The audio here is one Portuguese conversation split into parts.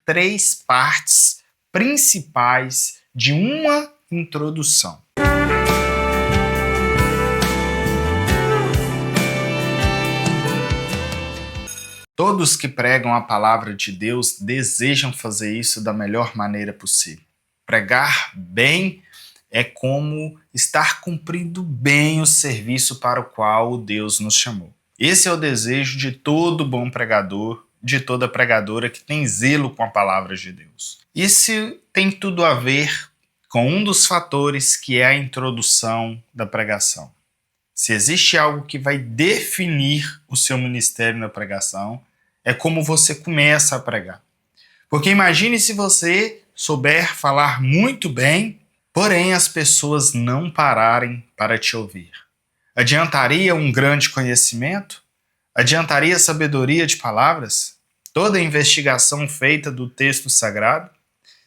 três partes principais de uma introdução. Todos que pregam a palavra de Deus desejam fazer isso da melhor maneira possível. Pregar bem é como estar cumprindo bem o serviço para o qual Deus nos chamou. Esse é o desejo de todo bom pregador, de toda pregadora que tem zelo com a palavra de Deus. Isso tem tudo a ver com um dos fatores que é a introdução da pregação. Se existe algo que vai definir o seu ministério na pregação, é como você começa a pregar. Porque imagine se você souber falar muito bem, porém as pessoas não pararem para te ouvir. Adiantaria um grande conhecimento? Adiantaria sabedoria de palavras? Toda a investigação feita do texto sagrado?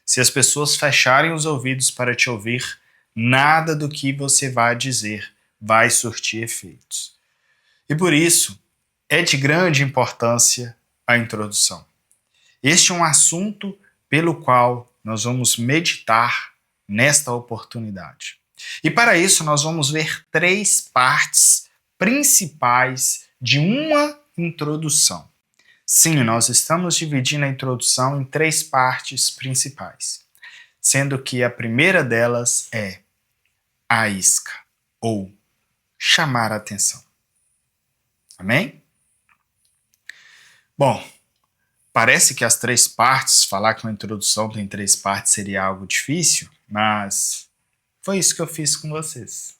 Se as pessoas fecharem os ouvidos para te ouvir, nada do que você vai dizer vai surtir efeitos. E por isso, é de grande importância a introdução. Este é um assunto pelo qual nós vamos meditar nesta oportunidade. E para isso nós vamos ver três partes principais de uma introdução. Sim, nós estamos dividindo a introdução em três partes principais, sendo que a primeira delas é a isca, ou chamar a atenção. Amém? Bom, parece que as três partes, falar que uma introdução tem três partes seria algo difícil, mas foi isso que eu fiz com vocês.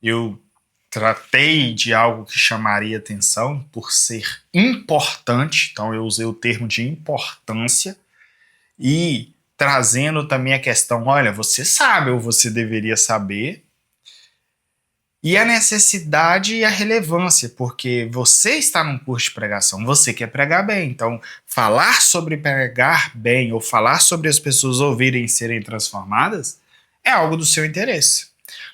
Eu tratei de algo que chamaria atenção por ser importante, então eu usei o termo de importância, e trazendo também a questão, olha, você sabe ou você deveria saber, e a necessidade e a relevância, porque você está num curso de pregação, você quer pregar bem, então falar sobre pregar bem ou falar sobre as pessoas ouvirem e serem transformadas é algo do seu interesse.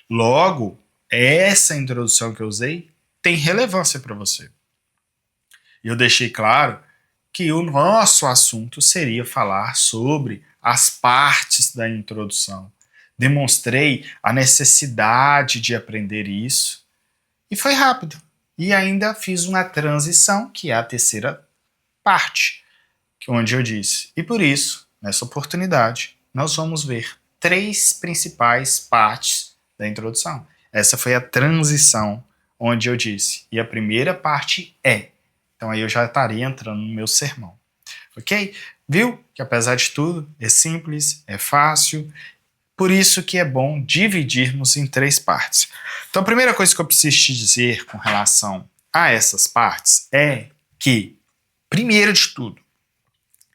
Logo, essa introdução que eu usei tem relevância para você. E eu deixei claro que o nosso assunto seria falar sobre as partes da introdução. Demonstrei a necessidade de aprender isso e foi rápido. E ainda fiz uma transição, que é a terceira parte, onde eu disse. E por isso, nessa oportunidade, nós vamos ver três principais partes da introdução. Essa foi a transição onde eu disse. E a primeira parte é. Então aí eu já estaria entrando no meu sermão. Ok? Viu que apesar de tudo, é simples, é fácil. Por isso que é bom dividirmos em três partes. Então a primeira coisa que eu preciso te dizer com relação a essas partes é que, primeiro de tudo,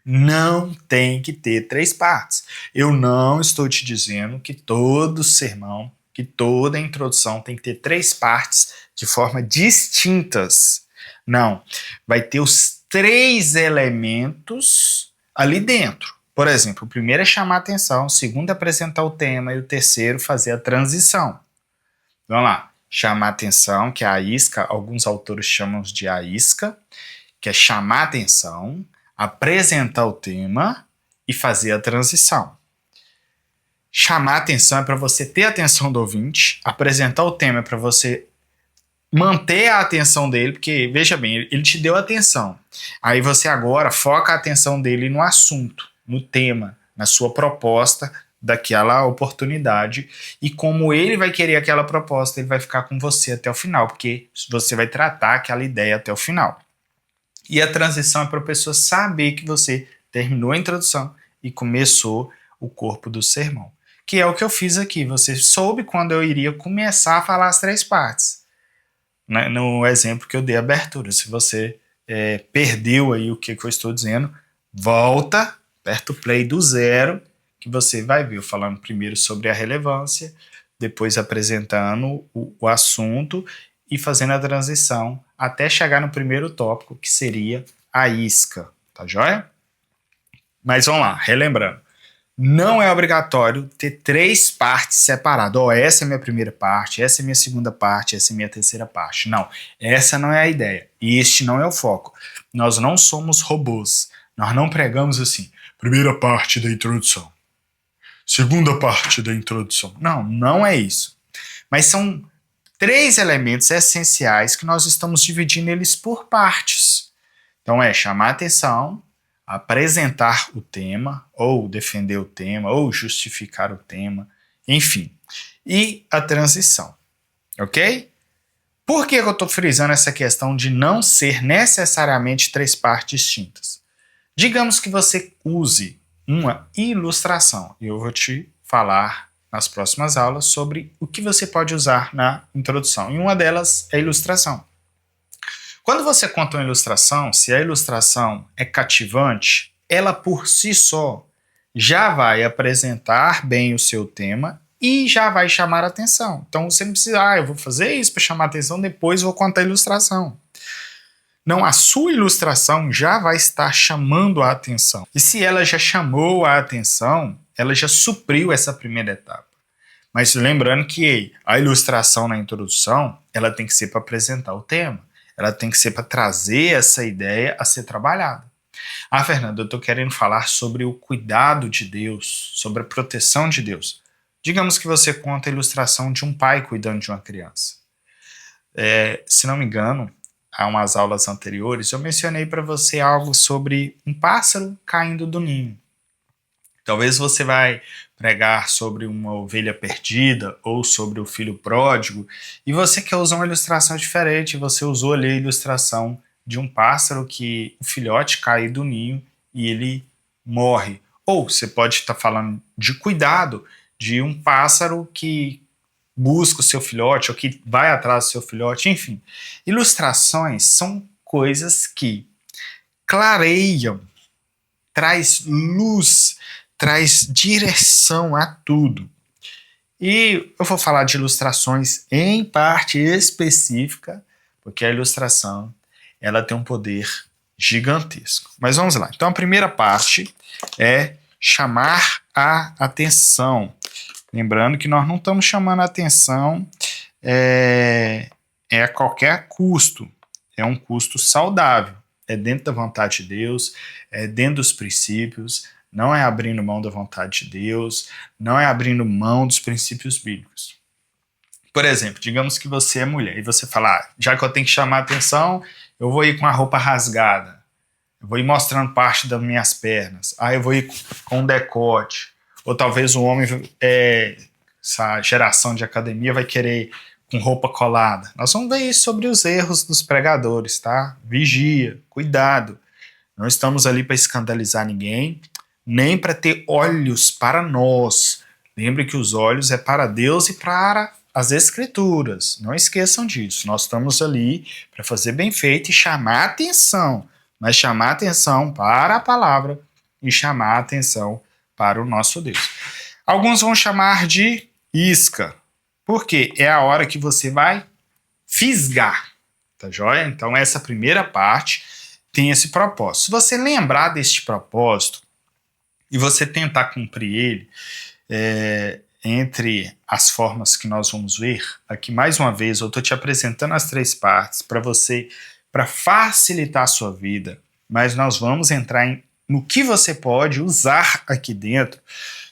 não tem que ter três partes. Eu não estou te dizendo que todo sermão, que toda introdução tem que ter três partes de forma distintas. Não. Vai ter os três elementos ali dentro. Por exemplo, o primeiro é chamar a atenção, o segundo é apresentar o tema e o terceiro fazer a transição. Vamos lá. Chamar a atenção, que é a isca, alguns autores chamam de a isca, que é chamar a atenção, apresentar o tema e fazer a transição. Chamar a atenção é para você ter a atenção do ouvinte, apresentar o tema é para você manter a atenção dele, porque, veja bem, ele te deu atenção. Aí você agora foca a atenção dele no assunto, no tema, na sua proposta daquela oportunidade, e como ele vai querer aquela proposta, ele vai ficar com você até o final, porque você vai tratar aquela ideia até o final. E a transição é para a pessoa saber que você terminou a introdução e começou o corpo do sermão, que é o que eu fiz aqui. Você soube quando eu iria começar a falar as três partes, né? No exemplo que eu dei abertura. Se você perdeu aí o que eu estou dizendo, volta, aperta o play do zero, que você vai ver eu falando primeiro sobre a relevância, depois apresentando o assunto e fazendo a transição até chegar no primeiro tópico, que seria a isca. Tá joia? Mas vamos lá, relembrando. Não é obrigatório ter três partes separadas. Essa é a minha primeira parte, essa é a minha segunda parte, essa é a minha terceira parte. Não, essa não é a ideia. Este não é o foco. Nós não somos robôs. Nós não pregamos assim, primeira parte da introdução, segunda parte da introdução. Não, não é isso. Mas são 3 elementos essenciais que nós estamos dividindo eles por partes. Então é chamar a atenção, apresentar o tema, ou defender o tema, ou justificar o tema, enfim. E a transição, ok? Por que eu estou frisando essa questão de não ser necessariamente 3 partes distintas? Digamos que você use uma ilustração, e eu vou te falar nas próximas aulas sobre o que você pode usar na introdução. E uma delas é a ilustração. Quando você conta uma ilustração, se a ilustração é cativante, ela por si só já vai apresentar bem o seu tema e já vai chamar a atenção. Então você não precisa, eu vou fazer isso para chamar a atenção, depois vou contar a ilustração. Não, a sua ilustração já vai estar chamando a atenção. E se ela já chamou a atenção, ela já supriu essa primeira etapa. Mas lembrando que a ilustração na introdução, ela tem que ser para apresentar o tema. Ela tem que ser para trazer essa ideia a ser trabalhada. Fernanda, eu estou querendo falar sobre o cuidado de Deus, sobre a proteção de Deus. Digamos que você conta a ilustração de um pai cuidando de uma criança. Se não me engano, há umas aulas anteriores, eu mencionei para você algo sobre um pássaro caindo do ninho. Talvez você vai pregar sobre uma ovelha perdida ou sobre o filho pródigo e você quer usar uma ilustração diferente, você usou ali a ilustração de um pássaro que o filhote cai do ninho e ele morre. Ou você pode estar falando de cuidado de um pássaro que busca o seu filhote ou que vai atrás do seu filhote, enfim. Ilustrações são coisas que clareiam, traz luz, traz direção a tudo. E eu vou falar de ilustrações em parte específica, porque a ilustração ela tem um poder gigantesco. Mas vamos lá. Então a primeira parte é chamar a atenção. Lembrando que nós não estamos chamando a atenção a qualquer custo. É um custo saudável. É dentro da vontade de Deus, é dentro dos princípios, não é abrindo mão da vontade de Deus, não é abrindo mão dos princípios bíblicos. Por exemplo, digamos que você é mulher e você fala, já que eu tenho que chamar a atenção, eu vou ir com a roupa rasgada, eu vou ir mostrando parte das minhas pernas, eu vou ir com um decote, ou talvez o homem, essa geração de academia vai querer com roupa colada. Nós vamos ver isso sobre os erros dos pregadores, tá? Vigia, cuidado. Não estamos ali para escandalizar ninguém, nem para ter olhos para nós. Lembre que os olhos é para Deus e para as Escrituras. Não esqueçam disso. Nós estamos ali para fazer bem feito e chamar a atenção. Mas chamar a atenção para a palavra e chamar a atenção para o nosso Deus. Alguns vão chamar de isca. Por quê? É a hora que você vai fisgar. Tá joia? Então essa primeira parte tem esse propósito. Se você lembrar deste propósito e você tentar cumprir ele, entre as formas que nós vamos ver, aqui mais uma vez eu estou te apresentando as 3 partes para facilitar a sua vida, mas nós vamos entrar no que você pode usar aqui dentro,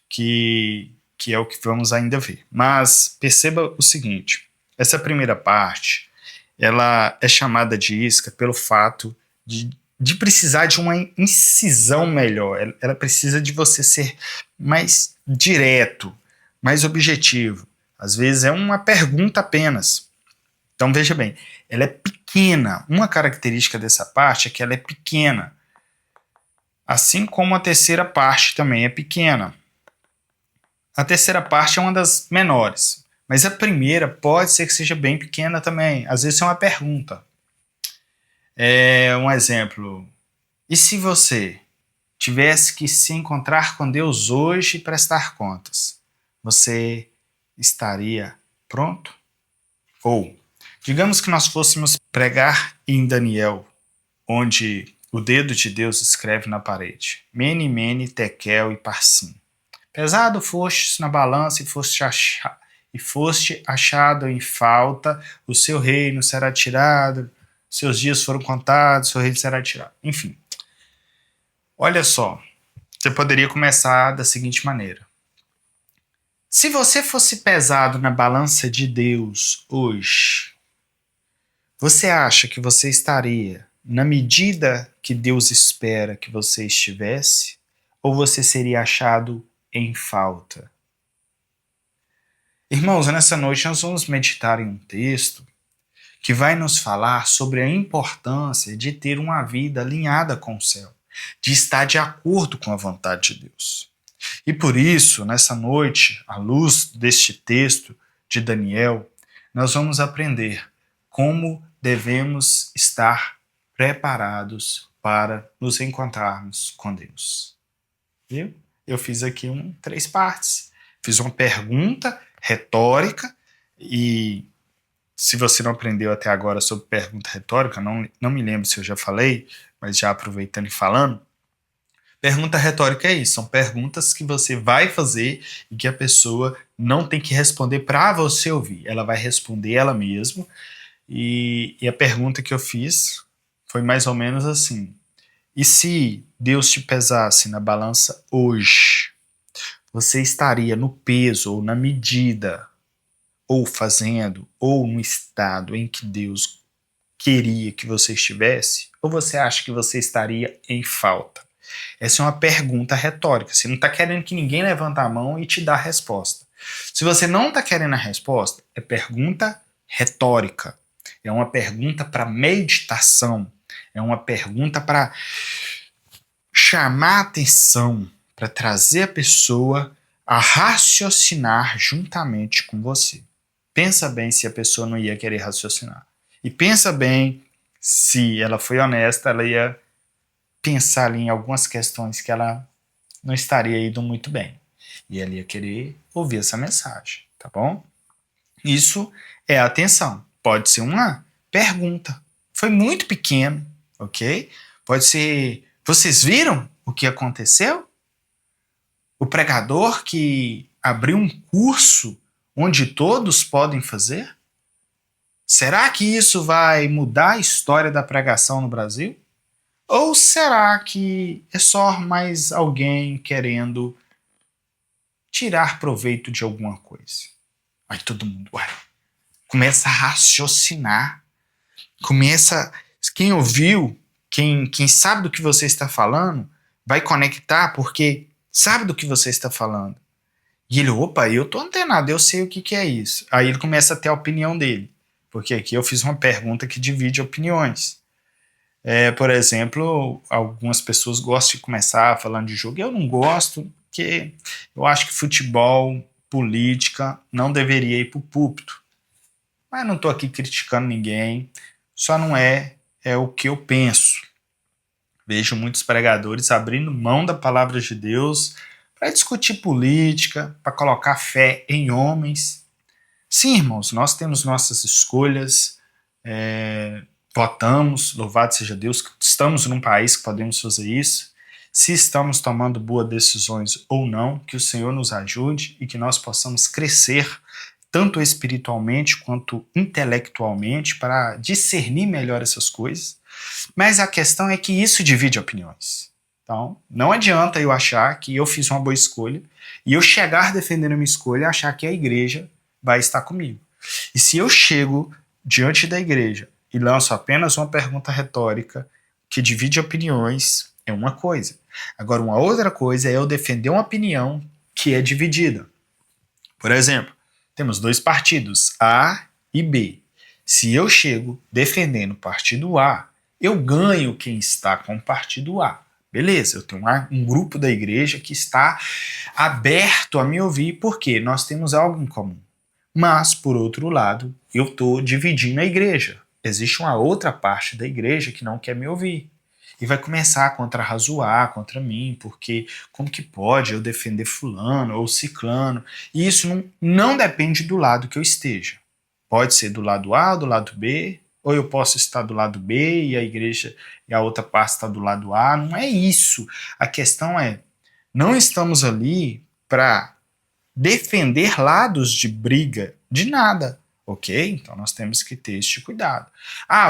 que é o que vamos ainda ver. Mas perceba o seguinte, essa primeira parte, ela é chamada de isca pelo fato de precisar de uma incisão melhor. Ela precisa de você ser mais direto, mais objetivo. Às vezes é uma pergunta apenas. Então veja bem, ela é pequena. Uma característica dessa parte é que ela é pequena. Assim como a terceira parte também é pequena. A terceira parte é uma das menores. Mas a primeira pode ser que seja bem pequena também. Às vezes é uma pergunta. Um exemplo. E se você tivesse que se encontrar com Deus hoje e prestar contas, você estaria pronto? Ou, digamos que nós fôssemos pregar em Daniel, onde o dedo de Deus escreve na parede, Mene, Mene, Tekel e Parsim. Pesado fostes na balança e foste achado em falta, o seu reino será tirado, seus dias foram contados, seu reino será tirado. Enfim, Olha só, você poderia começar da seguinte maneira. Se você fosse pesado na balança de Deus hoje, você acha que você estaria na medida que Deus espera que você estivesse? Ou você seria achado em falta? Irmãos, nessa noite nós vamos meditar em um texto que vai nos falar sobre a importância de ter uma vida alinhada com o céu, de estar de acordo com a vontade de Deus. E por isso, nessa noite, à luz deste texto de Daniel, nós vamos aprender como devemos estar preparados para nos encontrarmos com Deus. Viu? Eu fiz aqui 3 partes. Fiz uma pergunta retórica e se você não aprendeu até agora sobre pergunta retórica, não me lembro se eu já falei, mas já aproveitando e falando, pergunta retórica é isso, são perguntas que você vai fazer e que a pessoa não tem que responder para você ouvir, ela vai responder ela mesma. E a pergunta que eu fiz foi mais ou menos assim: e se Deus te pesasse na balança hoje, você estaria no peso ou na medida, ou fazendo, ou no estado em que Deus queria que você estivesse? Ou você acha que você estaria em falta? Essa é uma pergunta retórica. Você não está querendo que ninguém levante a mão e te dê a resposta. Se você não está querendo a resposta, é pergunta retórica. É uma pergunta para meditação. É uma pergunta para chamar a atenção, para trazer a pessoa a raciocinar juntamente com você. Pensa bem se a pessoa não ia querer raciocinar. E pensa bem se ela foi honesta, ela ia pensar ali em algumas questões que ela não estaria indo muito bem. E ela ia querer ouvir essa mensagem, tá bom? Isso é atenção. Pode ser uma pergunta. Foi muito pequeno, ok? Pode ser... Vocês viram o que aconteceu? O pregador que abriu um curso onde todos podem fazer? Será que isso vai mudar a história da pregação no Brasil? Ou será que é só mais alguém querendo tirar proveito de alguma coisa? Aí todo mundo começa a raciocinar. Quem ouviu, quem sabe do que você está falando, vai conectar porque sabe do que você está falando. E ele, eu tô antenado, eu sei o que é isso. Aí ele começa a ter a opinião dele. Porque aqui eu fiz uma pergunta que divide opiniões. Por exemplo, algumas pessoas gostam de começar falando de jogo. Eu não gosto, porque eu acho que futebol, política, não deveria ir para o púlpito. Mas não estou aqui criticando ninguém, só não é o que eu penso. Vejo muitos pregadores abrindo mão da palavra de Deus para discutir política, para colocar fé em homens. Sim, irmãos, nós temos nossas escolhas, votamos, louvado seja Deus, estamos num país que podemos fazer isso. Se estamos tomando boas decisões ou não, que o Senhor nos ajude e que nós possamos crescer tanto espiritualmente quanto intelectualmente para discernir melhor essas coisas. Mas a questão é que isso divide opiniões. Então, não adianta eu achar que eu fiz uma boa escolha e eu chegar defendendo a minha escolha e achar que a igreja vai estar comigo. E se eu chego diante da igreja e lanço apenas uma pergunta retórica que divide opiniões, é uma coisa. Agora, uma outra coisa é eu defender uma opinião que é dividida. Por exemplo, temos 2 partidos, A e B. Se eu chego defendendo o partido A, eu ganho quem está com o partido A. Beleza, eu tenho um grupo da igreja que está aberto a me ouvir porque nós temos algo em comum. Mas, por outro lado, eu estou dividindo a igreja. Existe uma outra parte da igreja que não quer me ouvir. E vai começar a contra-razoar contra mim, porque como que pode eu defender fulano ou ciclano? E isso não depende do lado que eu esteja. Pode ser do lado A ou do lado B, ou eu posso estar do lado B e a igreja e a outra parte está do lado A. Não é isso. A questão é, não estamos ali para defender lados de briga de nada. Ok? Então nós temos que ter este cuidado.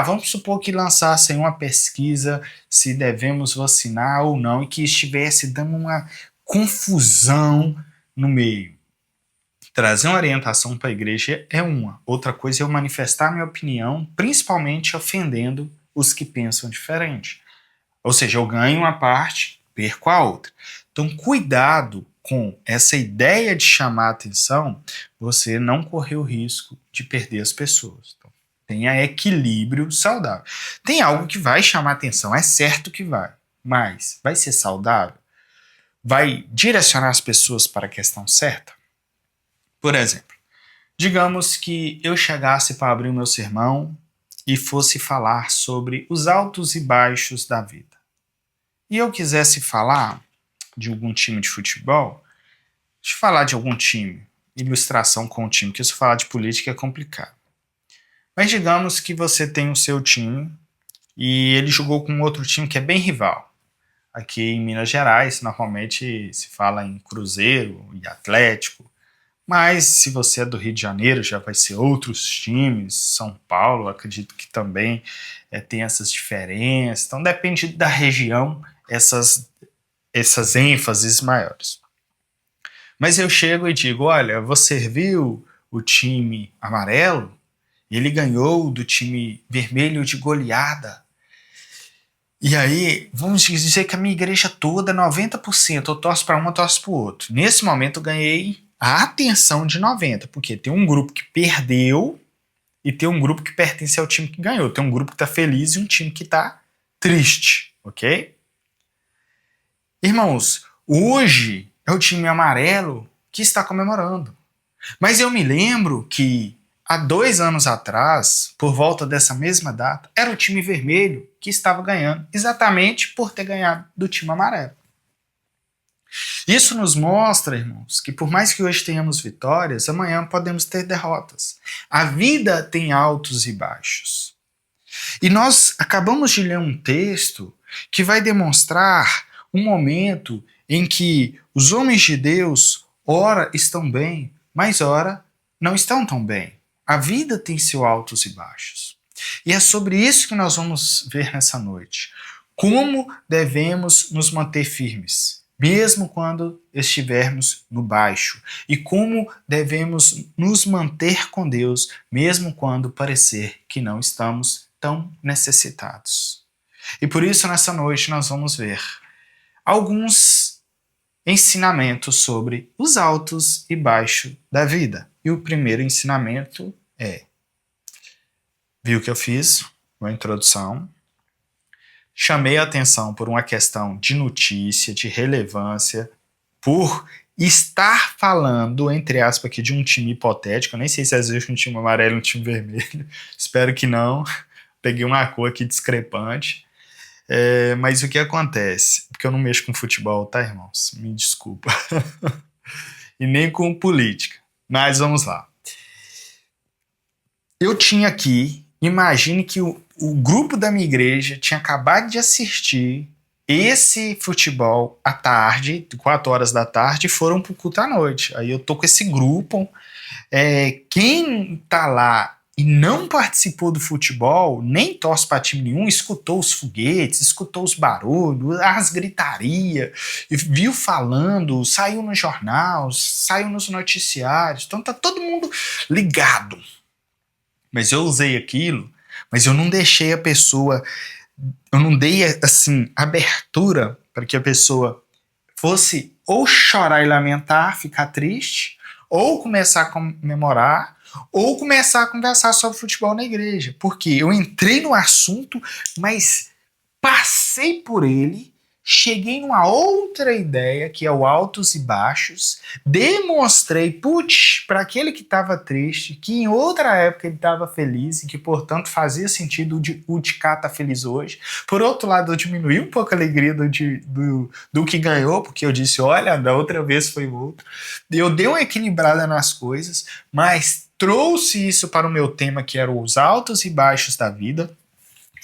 Vamos supor que lançassem uma pesquisa se devemos vacinar ou não e que estivesse dando uma confusão no meio. Trazer uma orientação para a igreja é uma. Outra coisa é eu manifestar minha opinião, principalmente ofendendo os que pensam diferente. Ou seja, eu ganho uma parte, perco a outra. Então, cuidado com essa ideia de chamar a atenção, você não correr o risco de perder as pessoas. Então, tenha equilíbrio saudável. Tem algo que vai chamar a atenção, é certo que vai, mas vai ser saudável? Vai direcionar as pessoas para a questão certa? Por exemplo, digamos que eu chegasse para abrir o meu sermão e fosse falar sobre os altos e baixos da vida. E eu quisesse falar de algum time de futebol, deixa eu falar de algum time, ilustração com o time, porque se eu falar de política é complicado. Mas digamos que você tem o seu time e ele jogou com outro time que é bem rival. Aqui em Minas Gerais, normalmente se fala em Cruzeiro e Atlético, mas se você é do Rio de Janeiro, já vai ser outros times. São Paulo, acredito que também tem essas diferenças. Então depende da região, essas ênfases maiores. Mas eu chego e digo, olha, você viu o time amarelo? Ele ganhou do time vermelho de goleada. E aí, vamos dizer que a minha igreja toda, 90%, eu torço para um, eu torço para o outro. Nesse momento eu ganhei a atenção de 90%, porque tem um grupo que perdeu e tem um grupo que pertence ao time que ganhou. Tem um grupo que está feliz e um time que está triste, ok? Irmãos, hoje é o time amarelo que está comemorando. Mas eu me lembro que há 2 anos atrás, por volta dessa mesma data, era o time vermelho que estava ganhando, exatamente por ter ganhado do time amarelo. Isso nos mostra, irmãos, que por mais que hoje tenhamos vitórias, amanhã podemos ter derrotas. A vida tem altos e baixos. E nós acabamos de ler um texto que vai demonstrar um momento em que os homens de Deus, ora estão bem, mas ora não estão tão bem. A vida tem seus altos e baixos. E é sobre isso que nós vamos ver nessa noite. Como devemos nos manter firmes, mesmo quando estivermos no baixo. E como devemos nos manter com Deus, mesmo quando parecer que não estamos tão necessitados. E por isso, nessa noite, nós vamos ver alguns ensinamentos sobre os altos e baixos da vida. E o primeiro ensinamento é: viu que eu fiz uma introdução, chamei a atenção por uma questão de notícia, de relevância, por estar falando, entre aspas, aqui de um time hipotético. Eu nem sei se existe um time amarelo e um time vermelho, espero que não, peguei uma cor aqui discrepante. Mas o que acontece? Porque eu não mexo com futebol, tá, irmãos? Me desculpa. E nem com política. Mas vamos lá. Eu tinha aqui, imagine que o grupo da minha igreja tinha acabado de assistir esse futebol à tarde, 4 horas da tarde, e foram pro culto à noite. Aí eu tô com esse grupo. Quem tá lá e não participou do futebol, nem torce para time nenhum, escutou os foguetes, escutou os barulhos, as gritarias, viu falando, saiu no jornal, saiu nos noticiários, então tá todo mundo ligado. Mas eu usei aquilo, mas eu não deixei a pessoa, eu não dei assim abertura para que a pessoa fosse ou chorar e lamentar, ficar triste, ou começar a comemorar, ou começar a conversar sobre futebol na igreja. Porque eu entrei no assunto, mas passei por ele, cheguei numa outra ideia, que é o altos e baixos, demonstrei, para aquele que estava triste, que em outra época ele estava feliz, e que, portanto, fazia sentido o de cá estar feliz hoje. Por outro lado, eu diminuí um pouco a alegria do que ganhou, porque eu disse, olha, da outra vez foi o outro. Eu dei uma equilibrada nas coisas, mas trouxe isso para o meu tema, que era os altos e baixos da vida.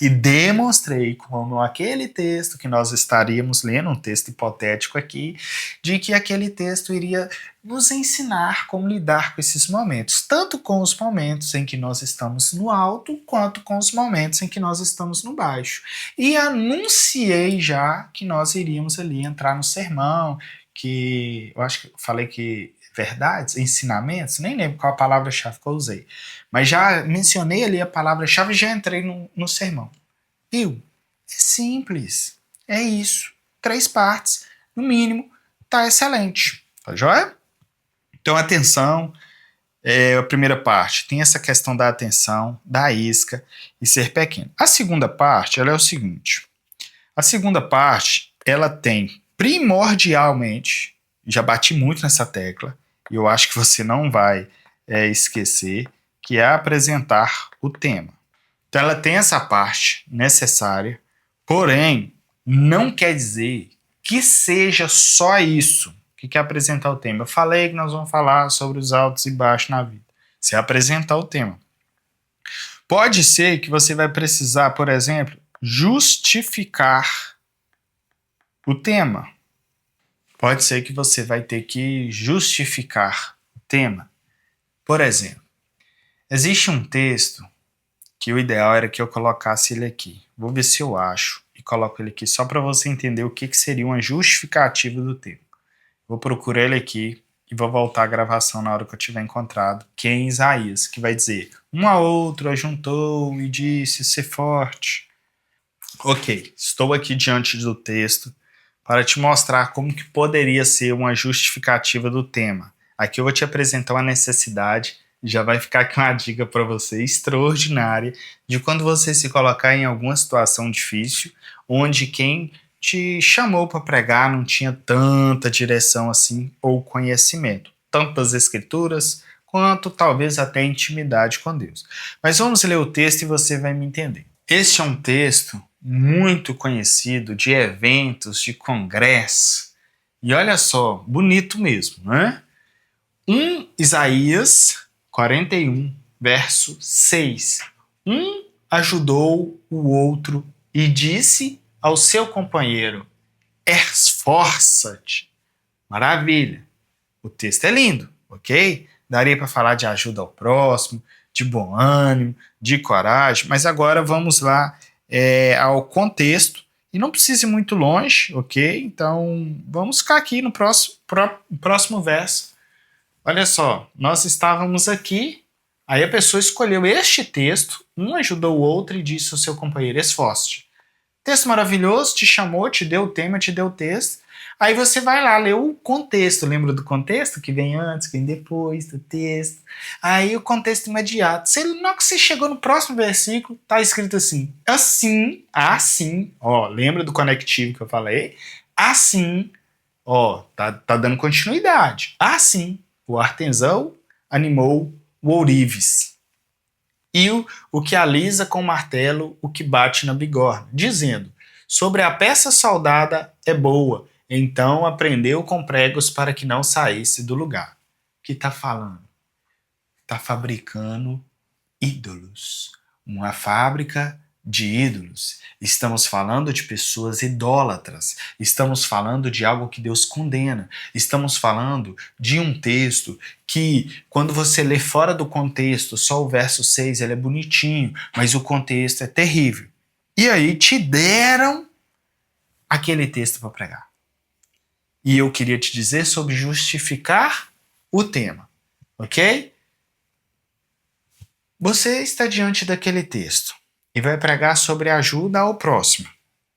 e demonstrei como aquele texto que nós estaríamos lendo, um texto hipotético aqui, de que aquele texto iria nos ensinar como lidar com esses momentos, tanto com os momentos em que nós estamos no alto, quanto com os momentos em que nós estamos no baixo. E anunciei já que nós iríamos ali entrar no sermão, que eu acho que eu falei que verdades, ensinamentos, nem lembro qual a palavra-chave que eu usei, mas já mencionei ali a palavra-chave e já entrei no sermão. Viu? É simples. É isso. 3 partes, no mínimo, tá excelente. Tá joia? Então, atenção. A primeira parte tem essa questão da atenção, da isca e ser pequeno. A segunda parte, ela é o seguinte. A segunda parte, ela tem primordialmente, já bati muito nessa tecla, e eu acho que você não vai esquecer, que é apresentar o tema. Então ela tem essa parte necessária, porém, não quer dizer que seja só isso. O que é apresentar o tema? Eu falei que nós vamos falar sobre os altos e baixos na vida. Você apresentar o tema. Pode ser que você vai precisar, por exemplo, justificar o tema. Pode ser que você vai ter que justificar o tema. Por exemplo, existe um texto que o ideal era que eu colocasse ele aqui. Vou ver se eu acho e coloco ele aqui só para você entender o que seria uma justificativa do tema. Vou procurar ele aqui e vou voltar à gravação na hora que eu tiver encontrado, que é em Isaías, que vai dizer: um a outro ajuntou e disse ser forte. Ok, estou aqui diante do texto para te mostrar como que poderia ser uma justificativa do tema. Aqui eu vou te apresentar uma necessidade, já vai ficar aqui uma dica para você extraordinária de quando você se colocar em alguma situação difícil, onde quem te chamou para pregar não tinha tanta direção assim ou conhecimento, tanto das escrituras quanto talvez até intimidade com Deus. Mas vamos ler o texto e você vai me entender. Este é um texto muito conhecido de eventos, de congresso. E olha só, bonito mesmo, né? Isaías 41, verso 6. Um ajudou o outro e disse ao seu companheiro: esforça-te. Maravilha. O texto é lindo, ok? Daria para falar de ajuda ao próximo, de bom ânimo, de coragem, mas agora vamos lá ao contexto, e não precisa ir muito longe, ok? Então, vamos ficar aqui no próximo verso. Olha só, nós estávamos aqui, aí a pessoa escolheu este texto, um ajudou o outro e disse ao seu companheiro: esforce-te. Texto maravilhoso, te chamou, te deu o tema, te deu o texto. Aí você vai lá ler o contexto. Lembra do contexto? Que vem antes, que vem depois do texto. Aí o contexto imediato. Na hora que você chegou no próximo versículo, tá escrito assim. Assim, ó, lembra do conectivo que eu falei? Assim, ó, tá dando continuidade. Assim, o artesão animou o ourives. E o que alisa com o martelo o que bate na bigorna, dizendo: sobre a peça soldada é boa, então aprendeu com pregos para que não saísse do lugar. O que está falando? Está fabricando ídolos. Uma fábrica de ídolos. Estamos falando de pessoas idólatras. Estamos falando de algo que Deus condena. Estamos falando de um texto que, quando você lê fora do contexto, só o verso 6 ele é bonitinho, mas o contexto é terrível. E aí te deram aquele texto para pregar. E eu queria te dizer sobre justificar o tema, ok? Você está diante daquele texto e vai pregar sobre ajuda ao próximo,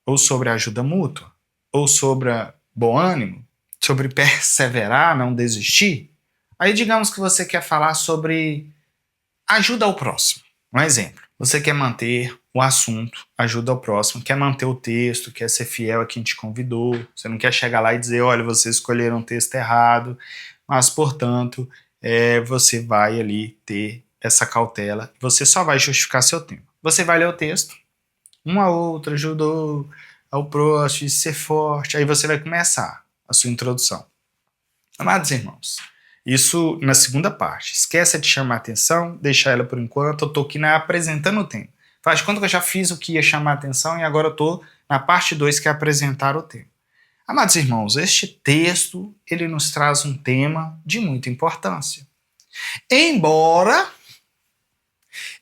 ou sobre ajuda mútua, ou sobre bom ânimo, sobre perseverar, não desistir. Aí digamos que você quer falar sobre ajuda ao próximo. Um exemplo, você quer manter o assunto, ajuda ao próximo, quer manter o texto, quer ser fiel a quem te convidou, você não quer chegar lá e dizer: olha, vocês escolheram um texto errado, mas, portanto, você vai ali ter essa cautela, você só vai justificar seu tempo. Você vai ler o texto, um a outro ajudou ao próximo, ser forte, aí você vai começar a sua introdução. Amados irmãos, isso na segunda parte. Esquece de chamar a atenção, deixa ela por enquanto, eu estou aqui apresentando o tema. Faz de conta que eu já fiz o que ia chamar a atenção e agora eu estou na parte 2, que é apresentar o tema. Amados irmãos, este texto, ele nos traz um tema de muita importância. Embora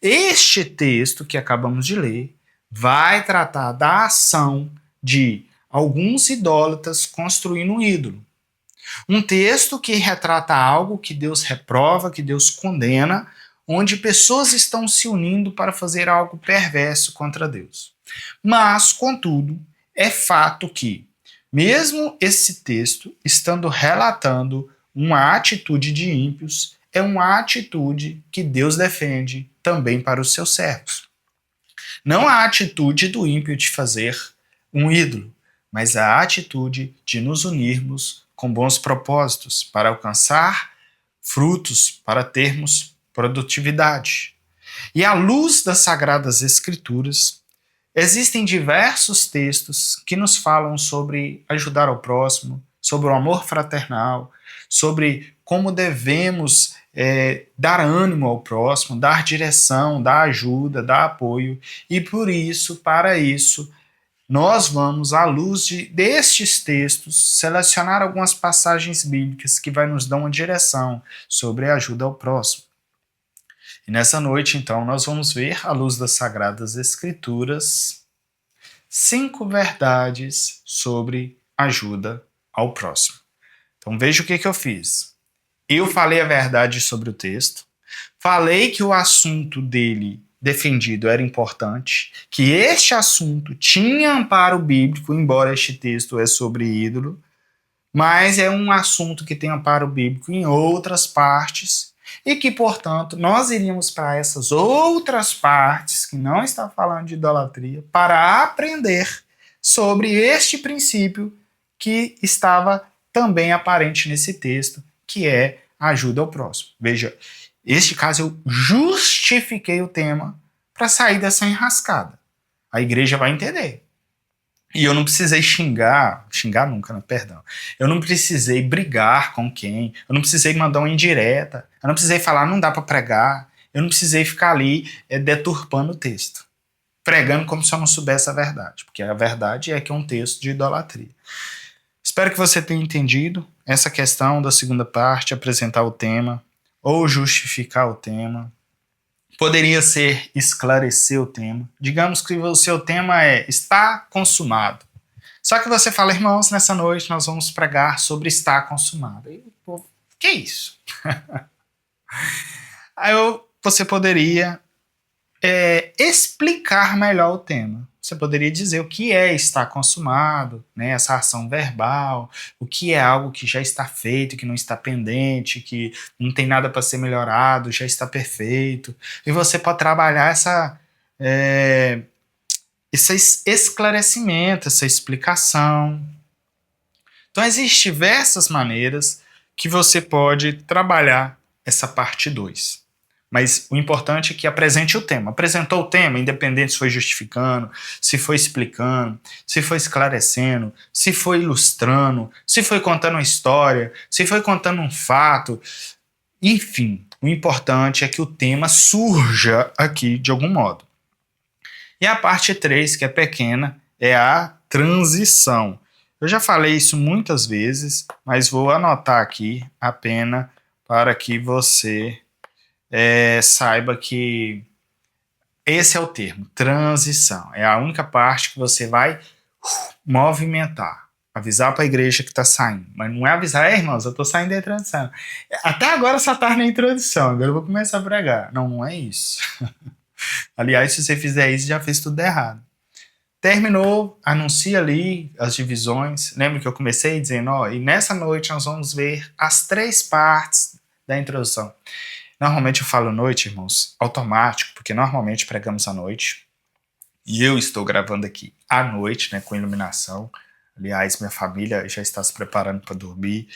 este texto que acabamos de ler vai tratar da ação de alguns idólatras construindo um ídolo. Um texto que retrata algo que Deus reprova, que Deus condena, onde pessoas estão se unindo para fazer algo perverso contra Deus. Mas, contudo, é fato que, mesmo esse texto estando relatando uma atitude de ímpios, é uma atitude que Deus defende também para os seus servos. Não a atitude do ímpio de fazer um ídolo, mas a atitude de nos unirmos com bons propósitos para alcançar frutos, para termos produtividade. E à luz das Sagradas Escrituras, existem diversos textos que nos falam sobre ajudar ao próximo, sobre o amor fraternal, sobre como devemos dar ânimo ao próximo, dar direção, dar ajuda, dar apoio. E por isso, para isso, nós vamos, à luz destes textos, selecionar algumas passagens bíblicas que vai nos dar uma direção sobre a ajuda ao próximo. E nessa noite, então, nós vamos ver, à luz das Sagradas Escrituras, 5 verdades sobre ajuda ao próximo. Então veja o que eu fiz. Eu falei a verdade sobre o texto, falei que o assunto dele defendido era importante, que este assunto tinha amparo bíblico, embora este texto é sobre ídolo, mas é um assunto que tem amparo bíblico em outras partes, e que, portanto, nós iríamos para essas outras partes, que não está falando de idolatria, para aprender sobre este princípio que estava também aparente nesse texto, que é a ajuda ao próximo. Veja, neste caso eu justifiquei o tema para sair dessa enrascada. A igreja vai entender. E eu não precisei xingar nunca, né? Perdão. Eu não precisei brigar com quem, eu não precisei mandar uma indireta, eu não precisei falar não dá para pregar, eu não precisei ficar ali deturpando o texto, pregando como se eu não soubesse a verdade, porque a verdade é que é um texto de idolatria. Espero que você tenha entendido essa questão da segunda parte, apresentar o tema ou justificar o tema. Poderia ser esclarecer o tema. Digamos que o seu tema é está consumado. Só que você fala, irmãos, nessa noite nós vamos pregar sobre está consumado. E o povo, que é isso? Aí você poderia explicar melhor o tema. Você poderia dizer o que é estar consumado, né, essa ação verbal, o que é algo que já está feito, que não está pendente, que não tem nada para ser melhorado, já está perfeito. E você pode trabalhar esse esclarecimento, essa explicação. Então, existem diversas maneiras que você pode trabalhar essa parte 2. Mas o importante é que apresente o tema. Apresentou o tema, independente se foi justificando, se foi explicando, se foi esclarecendo, se foi ilustrando, se foi contando uma história, se foi contando um fato. Enfim, o importante é que o tema surja aqui de algum modo. E a parte 3, que é pequena, é a transição. Eu já falei isso muitas vezes, mas vou anotar aqui apenas para que você saiba que esse é o termo, transição. É a única parte que você vai movimentar, avisar para a igreja que está saindo. Mas não é avisar, irmãos, eu estou saindo da transição. Até agora só está na introdução, agora eu vou começar a pregar. Não, não é isso. Aliás, se você fizer isso, já fez tudo errado. Terminou, anuncia ali as divisões. Lembra que eu comecei dizendo, e nessa noite nós vamos ver as 3 partes da introdução. Normalmente eu falo noite, irmãos, automático, porque normalmente pregamos à noite. E eu estou gravando aqui à noite, né, com iluminação. Aliás, minha família já está se preparando para dormir.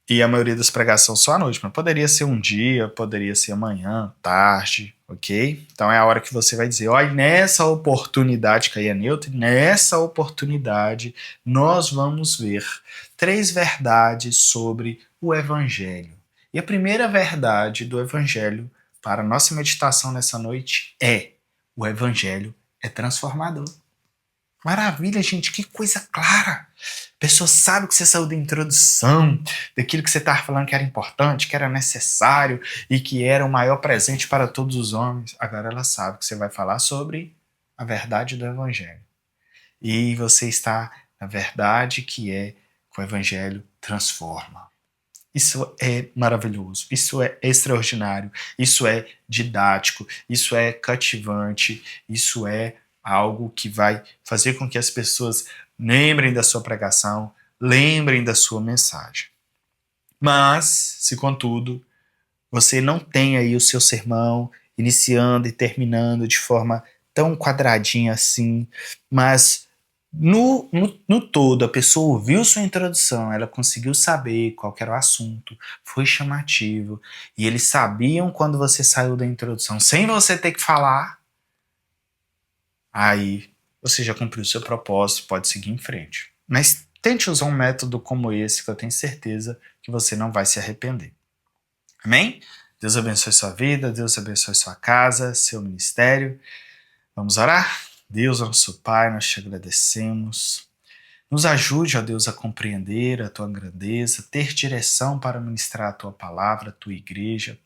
E a maioria das pregações só à noite, mas poderia ser um dia, poderia ser amanhã, tarde, ok? Então é a hora que você vai dizer, olha, nessa oportunidade, que aí é neutro, nessa oportunidade nós vamos ver 3 verdades sobre o Evangelho. E a primeira verdade do Evangelho para a nossa meditação nessa noite é: o evangelho é transformador. Maravilha, gente, que coisa clara. A pessoa sabe que você saiu da introdução, daquilo que você estava falando que era importante, que era necessário e que era o maior presente para todos os homens. Agora ela sabe que você vai falar sobre a verdade do evangelho. E você está na verdade que o evangelho transforma. Isso é maravilhoso, isso é extraordinário, isso é didático, isso é cativante, isso é algo que vai fazer com que as pessoas lembrem da sua pregação, lembrem da sua mensagem. Mas, se contudo, você não tem aí o seu sermão iniciando e terminando de forma tão quadradinha assim, mas no todo, a pessoa ouviu sua introdução, ela conseguiu saber qual que era o assunto, foi chamativo, e eles sabiam quando você saiu da introdução, sem você ter que falar, aí você já cumpriu o seu propósito, pode seguir em frente. Mas tente usar um método como esse, que eu tenho certeza que você não vai se arrepender. Amém? Deus abençoe sua vida, Deus abençoe sua casa, seu ministério. Vamos orar? Deus, nosso Pai, nós te agradecemos. Nos ajude, ó Deus, a compreender a tua grandeza, ter direção para ministrar a tua palavra, a tua igreja,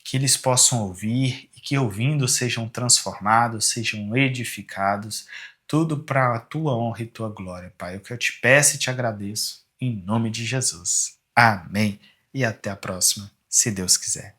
que eles possam ouvir e que ouvindo sejam transformados, sejam edificados, tudo para a tua honra e tua glória, Pai. É o que eu te peço e te agradeço, em nome de Jesus. Amém. E até a próxima, se Deus quiser.